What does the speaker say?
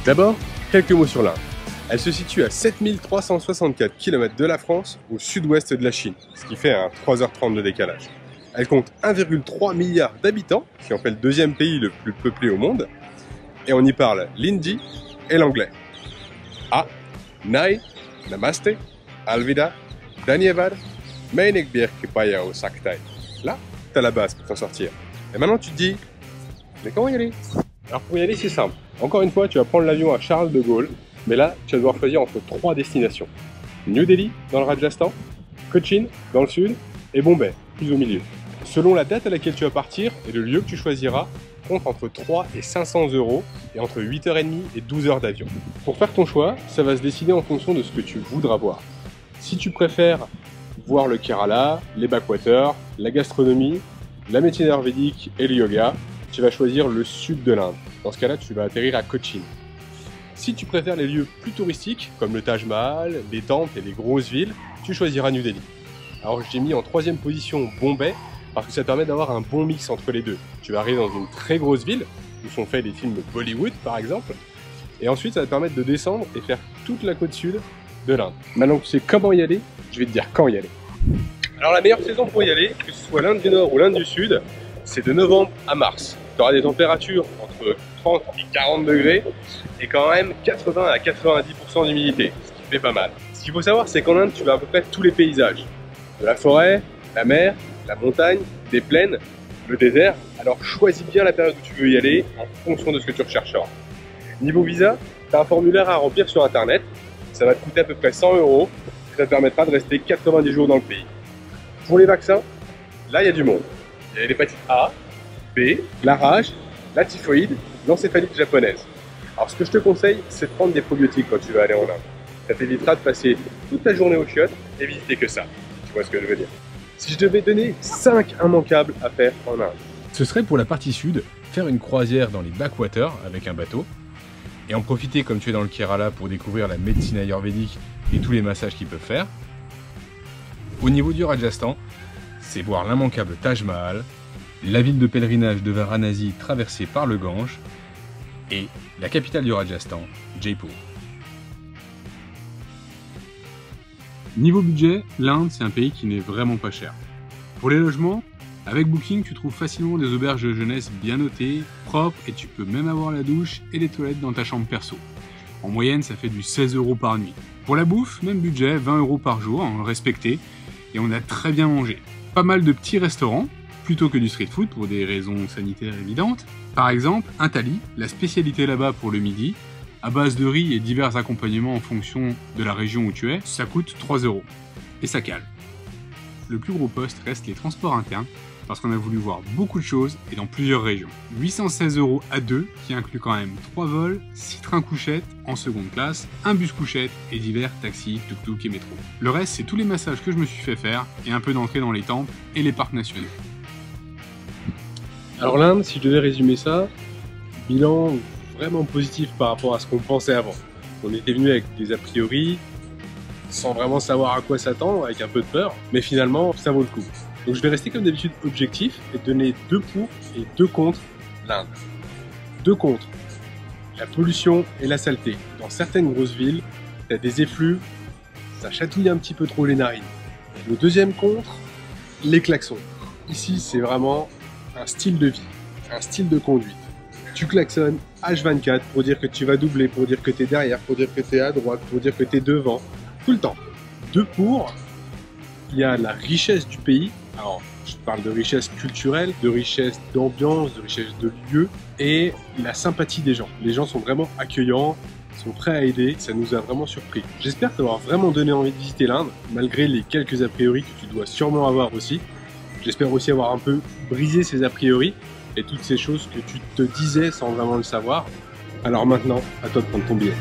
D'abord, quelques mots sur l'Inde. Elle se situe à 7364 km de la France, au sud-ouest de la Chine, ce qui fait un 3h30 de décalage. Elle compte 1,3 milliard d'habitants, ce qui en fait le deuxième pays le plus peuplé au monde, et on y parle l'hindi et l'anglais. Nai, Namaste, Alvida, Dhanyavad, Mainek Birk Payao Saktai. Là, t'as la base pour t'en sortir. Et maintenant tu te dis, mais comment y aller? Alors pour y aller, c'est simple. Encore une fois, tu vas prendre l'avion à Charles de Gaulle, mais là, tu vas devoir choisir entre 3 destinations. New Delhi, dans le Rajasthan, Cochin, dans le sud, et Bombay, plus au milieu. Selon la date à laquelle tu vas partir et le lieu que tu choisiras, compte entre 3 et 500 € et entre 8h30 et 12 heures d'avion. Pour faire ton choix, ça va se décider en fonction de ce que tu voudras voir. Si tu préfères voir le Kerala, les backwaters, la gastronomie, la médecine ayurvédique et le yoga, tu vas choisir le sud de l'Inde. Dans ce cas-là, tu vas atterrir à Cochin. Si tu préfères les lieux plus touristiques, comme le Taj Mahal, les temples et les grosses villes, tu choisiras New Delhi. Alors j'ai mis en 3e position Bombay, parce que ça permet d'avoir un bon mix entre les deux. Tu vas arriver dans une très grosse ville, où sont faits des films Bollywood par exemple, et ensuite ça va te permettre de descendre et faire toute la côte sud de l'Inde. Maintenant que tu sais comment y aller, je vais te dire quand y aller. Alors la meilleure saison pour y aller, que ce soit l'Inde du Nord ou l'Inde du Sud, c'est de novembre à mars. Tu auras des températures entre 30 et 40 degrés et quand même 80 à 90% d'humidité, ce qui fait pas mal. Ce qu'il faut savoir, c'est qu'en Inde, tu vas à peu près tous les paysages. De la forêt, la mer, la montagne, des plaines, le désert. Alors choisis bien la période où tu veux y aller en fonction de ce que tu rechercheras. Niveau visa, tu as un formulaire à remplir sur internet. Ça va te coûter à peu près 100 €. Ça te permettra de rester 90 jours dans le pays. Pour les vaccins, là il y a du monde. Il y a l'hépatite A, B, la rage, la typhoïde, l'encéphalite japonaise. Alors ce que je te conseille, c'est de prendre des probiotiques quand tu vas aller en Inde. Ça t'évitera de passer toute la journée aux chiottes et visiter que ça. Tu vois ce que je veux dire? Si je devais donner 5 immanquables à faire en Inde, ce serait pour la partie sud, faire une croisière dans les backwaters avec un bateau, et en profiter comme tu es dans le Kerala pour découvrir la médecine ayurvédique et tous les massages qu'ils peuvent faire. Au niveau du Rajasthan, c'est voir l'immanquable Taj Mahal, la ville de pèlerinage de Varanasi traversée par le Gange, et la capitale du Rajasthan, Jaipur. Niveau budget, l'Inde, c'est un pays qui n'est vraiment pas cher. Pour les logements, avec Booking, tu trouves facilement des auberges de jeunesse bien notées, propres, et tu peux même avoir la douche et les toilettes dans ta chambre perso. En moyenne, ça fait du 16 € par nuit. Pour la bouffe, même budget, 20 € par jour, respecté, et on a très bien mangé. Pas mal de petits restaurants, plutôt que du street food pour des raisons sanitaires évidentes. Par exemple, un thali, la spécialité là-bas pour le midi, à base de riz et divers accompagnements en fonction de la région où tu es, ça coûte 3 €. Et ça cale. Le plus gros poste reste les transports internes, parce qu'on a voulu voir beaucoup de choses et dans plusieurs régions. 816 € à 2, qui inclut quand même 3 vols, 6 trains couchettes en seconde classe, un bus couchette et divers taxis, tuk-tuk et métro. Le reste, c'est tous les massages que je me suis fait faire et un peu d'entrée dans les temples et les parcs nationaux. Alors l'Inde, si je devais résumer ça, bilan vraiment positif par rapport à ce qu'on pensait avant. On était venu avec des a priori, sans vraiment savoir à quoi s'attendre, avec un peu de peur, mais finalement, ça vaut le coup. Donc je vais rester comme d'habitude objectif et donner 2 pour et 2 contre l'Inde. 2 contre, la pollution et la saleté. Dans certaines grosses villes, tu as des effluves, ça chatouille un petit peu trop les narines. Le deuxième contre, les klaxons. Ici, c'est vraiment un style de vie, un style de conduite. Tu klaxonnes H24 pour dire que tu vas doubler, pour dire que tu es derrière, pour dire que tu es à droite, pour dire que tu es devant, tout le temps. 2 pour, il y a la richesse du pays. Alors, je parle de richesse culturelle, de richesse d'ambiance, de richesse de lieux et la sympathie des gens. Les gens sont vraiment accueillants, sont prêts à aider, ça nous a vraiment surpris. J'espère t'avoir vraiment donné envie de visiter l'Inde, malgré les quelques a priori que tu dois sûrement avoir aussi. J'espère aussi avoir un peu brisé ces a priori et toutes ces choses que tu te disais sans vraiment le savoir. Alors maintenant, à toi de prendre ton billet.